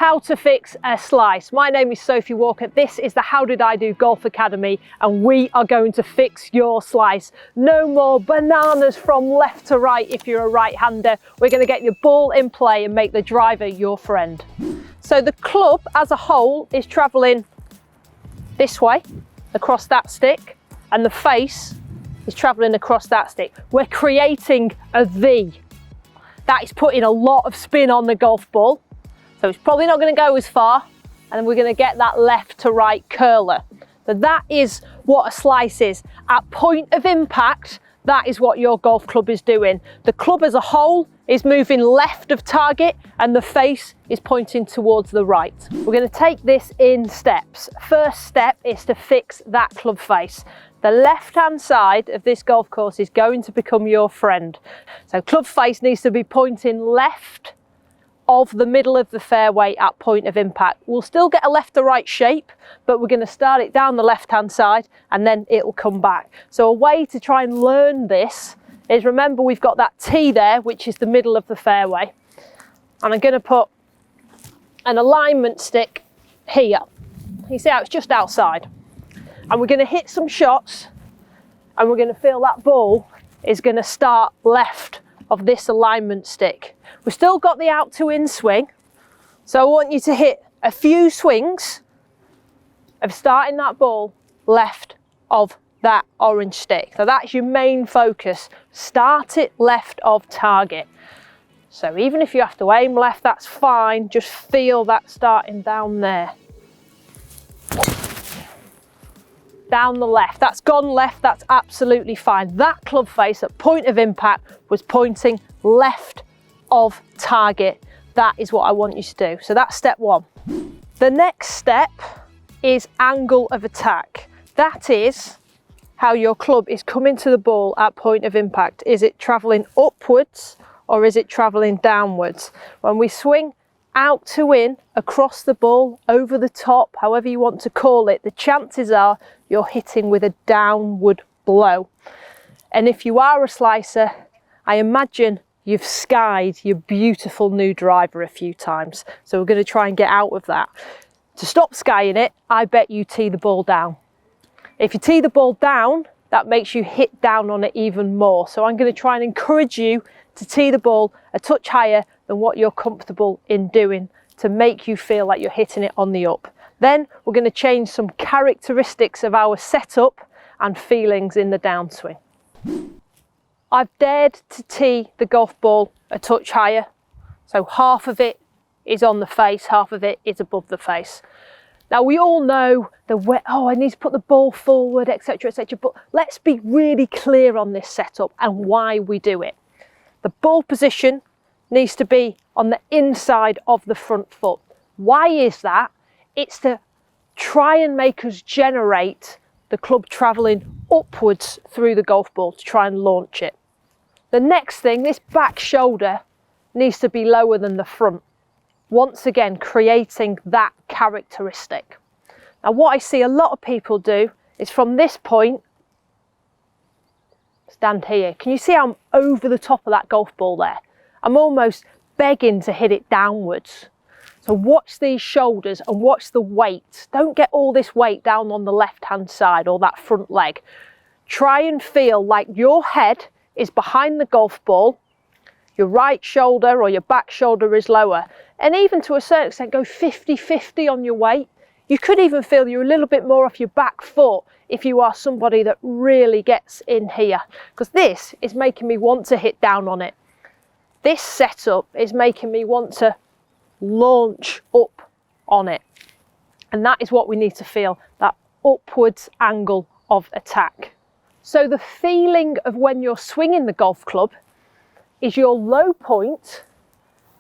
how to fix a slice. My name is Sophie Walker. This is the How Did I Do Golf Academy, and we are going to fix your slice. No more bananas from left to right if you're a right-hander. We're going to get your ball in play and make the driver your friend. So the club as a whole is travelling this way across that stick, and the face is travelling across that stick. We're creating a V. That is putting a lot of spin on the golf ball. So it's probably not going to go as far, and then we're going to get that left to right curler. So that is what a slice is. At point of impact, that is what your golf club is doing. The club as a whole is moving left of target, and the face is pointing towards the right. We're going to take this in steps. First step is to fix that club face. The left-hand side of this golf course is going to become your friend. So club face needs to be pointing left of the middle of the fairway at point of impact. We'll still get a left to right shape, but we're going to start it down the left-hand side and then it'll come back. So a way to try and learn this is, remember we've got that tee there, which is the middle of the fairway. And I'm going to put an alignment stick here. You see how it's just outside. And we're going to hit some shots, and we're going to feel that ball is going to start left of this alignment stick. We've still got the out to in swing, so I want you to hit a few swings of starting that ball left of that orange stick. So that's your main focus. Start it left of target. So even if you have to aim left, that's fine. Just feel that starting down there. Down the left. That's gone left. That's absolutely fine. That club face at point of impact was pointing left of target. That is what I want you to do. So that's step one. The next step is angle of attack. That is how your club is coming to the ball at point of impact. Is it traveling upwards or is it traveling downwards? When we swing out to in, across the ball, over the top, however you want to call it, the chances are you're hitting with a downward blow. And if you are a slicer, I imagine you've skied your beautiful new driver a few times. So we're going to try and get out of that. To stop skying it, I bet you tee the ball down. If you tee the ball down, that makes you hit down on it even more. So I'm going to try and encourage you to tee the ball a touch higher than what you're comfortable in doing, to make you feel like you're hitting it on the up. Then we're going to change some characteristics of our setup and feelings in the downswing. I've dared to tee the golf ball a touch higher. So half of it is on the face, half of it is above the face. Now we all know I need to put the ball forward, etc., etc. But let's be really clear on this setup and why we do it. The ball position needs to be on the inside of the front foot. Why is that? It's to try and make us generate the club travelling upwards through the golf ball to try and launch it. The next thing, this back shoulder needs to be lower than the front. Once again, creating that characteristic. Now what I see a lot of people do is from this point, stand here. Can you see I'm over the top of that golf ball there? I'm almost begging to hit it downwards. So watch these shoulders and watch the weight. Don't get all this weight down on the left-hand side or that front leg. Try and feel like your head is behind the golf ball, your right shoulder or your back shoulder is lower. And even to a certain extent, go 50-50 on your weight. You could even feel you're a little bit more off your back foot if you are somebody that really gets in here. Because this is making me want to hit down on it. This setup is making me want to launch up on it. And that is what we need to feel, that upwards angle of attack. So the feeling of when you're swinging the golf club is your low point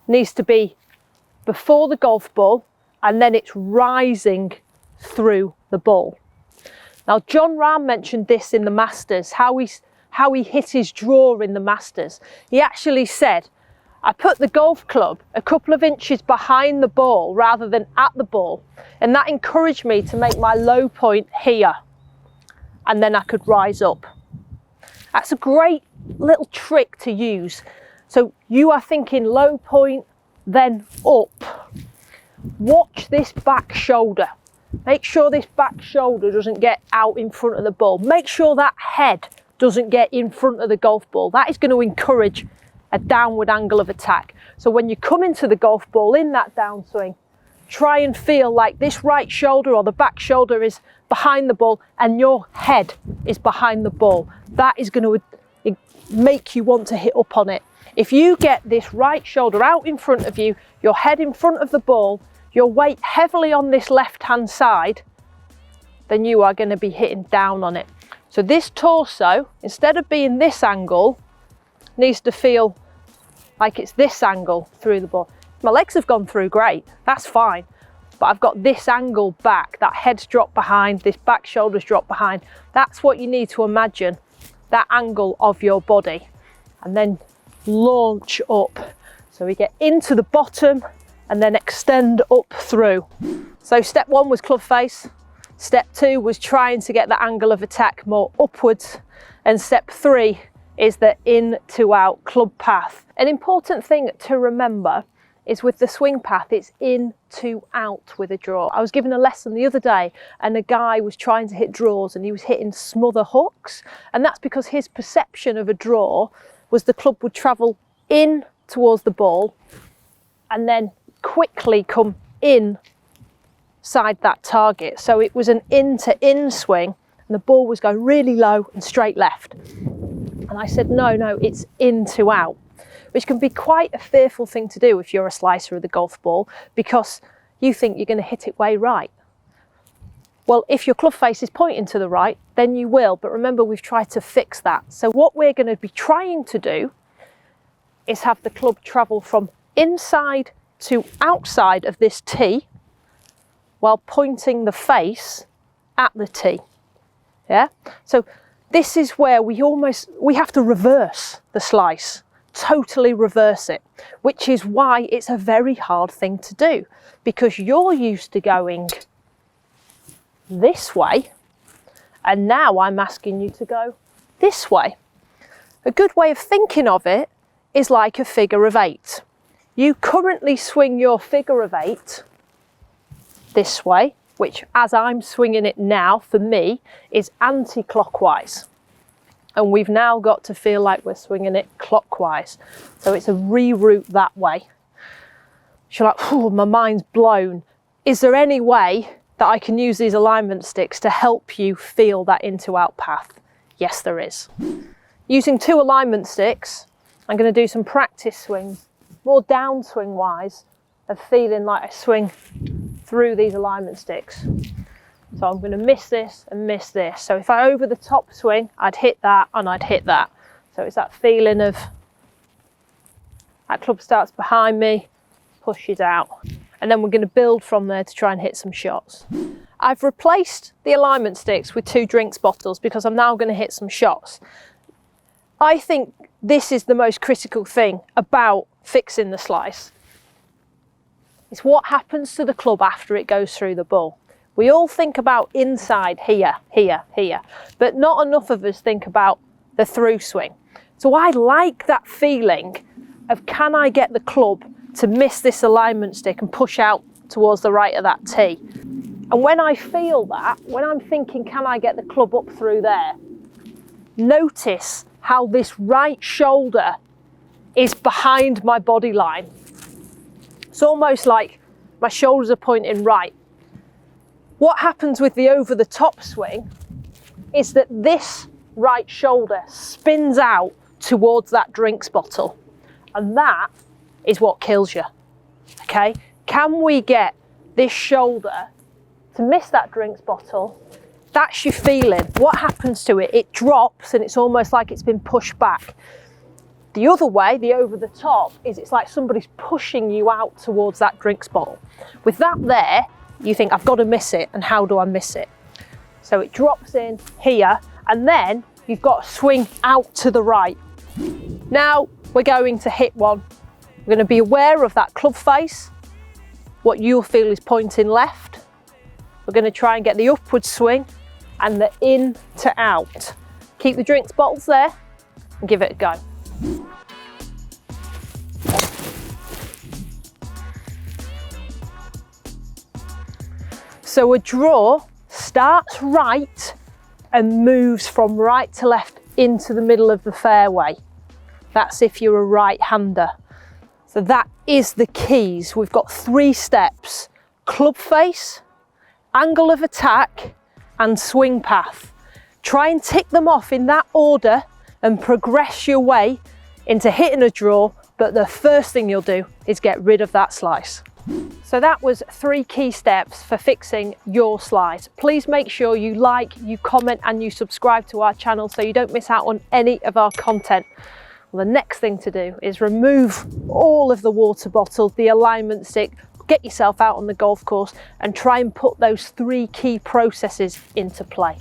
needs to be before the golf ball, and then it's rising through the ball. Now John Rahm mentioned this in the Masters, how he hit his draw in the Masters. He actually said, I put the golf club a couple of inches behind the ball rather than at the ball, and that encouraged me to make my low point here, and then I could rise up. That's a great little trick to use. So you are thinking low point, then up. Watch this back shoulder. Make sure this back shoulder doesn't get out in front of the ball. Make sure that head doesn't get in front of the golf ball. That is going to encourage a downward angle of attack. So when you come into the golf ball in that downswing, try and feel like this right shoulder or the back shoulder is behind the ball and your head is behind the ball. That is going to make you want to hit up on it. If you get this right shoulder out in front of you, your head in front of the ball, your weight heavily on this left-hand side, then you are going to be hitting down on it. So this torso, instead of being this angle, needs to feel like it's this angle through the ball. My legs have gone through great, that's fine. But I've got this angle back, that head's dropped behind, this back shoulder's dropped behind. That's what you need to imagine, that angle of your body. And then launch up. So we get into the bottom and then extend up through. So step 1 was club face. Step 2 was trying to get the angle of attack more upwards. And step 3 is the in to out club path. An important thing to remember is with the swing path, it's in to out with a draw. I was given a lesson the other day and a guy was trying to hit draws and he was hitting smother hooks. And that's because his perception of a draw was the club would travel in towards the ball and then quickly come in side that target. So it was an in to in swing and the ball was going really low and straight left. And I said, no, it's in to out, which can be quite a fearful thing to do if you're a slicer of the golf ball because you think you're going to hit it way right. Well, if your club face is pointing to the right, then you will. But remember, we've tried to fix that. So what we're going to be trying to do is have the club travel from inside to outside of this tee while pointing the face at the tee. Yeah. So this is where we have to reverse the slice, totally reverse it, which is why it's a very hard thing to do because you're used to going this way and now I'm asking you to go this way. A good way of thinking of it is like a figure of 8. You currently swing your figure of 8 this way, which as I'm swinging it now for me is anti-clockwise. And we've now got to feel like we're swinging it clockwise. So it's a reroute that way. You're like, oh, my mind's blown. Is there any way that I can use these alignment sticks to help you feel that into out path? Yes, there is. Using 2 alignment sticks, I'm going to do some practice swings, more downswing wise, of feeling like I swing through these alignment sticks. So I'm going to miss this and miss this. So if I over the top swing, I'd hit that and I'd hit that. So it's that feeling of that club starts behind me, pushes out. And then we're going to build from there to try and hit some shots. I've replaced the alignment sticks with 2 drinks bottles because I'm now going to hit some shots. I think this is the most critical thing about fixing the slice. It's what happens to the club after it goes through the ball. We all think about inside here, here, here, but not enough of us think about the through swing. So I like that feeling of, can I get the club to miss this alignment stick and push out towards the right of that tee? And when I feel that, when I'm thinking, can I get the club up through there? Notice how this right shoulder is behind my body line. It's almost like my shoulders are pointing right. What happens with the over the top swing is that this right shoulder spins out towards that drinks bottle. And that is what kills you, okay? Can we get this shoulder to miss that drinks bottle? That's your feeling. What happens to it? It drops and it's almost like it's been pushed back. The other way, the over the top, is it's like somebody's pushing you out towards that drinks bottle. With that there, you think, I've got to miss it, and how do I miss it? So it drops in here, and then you've got to swing out to the right. Now we're going to hit one. We're going to be aware of that club face, what you'll feel is pointing left. We're going to try and get the upward swing and the in to out. Keep the drinks bottles there and give it a go. So a draw starts right and moves from right to left into the middle of the fairway. That's if you're a right-hander. So that is the keys. We've got 3 steps: club face, angle of attack, and swing path. Try and tick them off in that order and progress your way into hitting a draw, but the first thing you'll do is get rid of that slice. So that was 3 key steps for fixing your slice. Please make sure you like, you comment, and you subscribe to our channel so you don't miss out on any of our content. Well, the next thing to do is remove all of the water bottle, the alignment stick, get yourself out on the golf course and try and put those 3 key processes into play.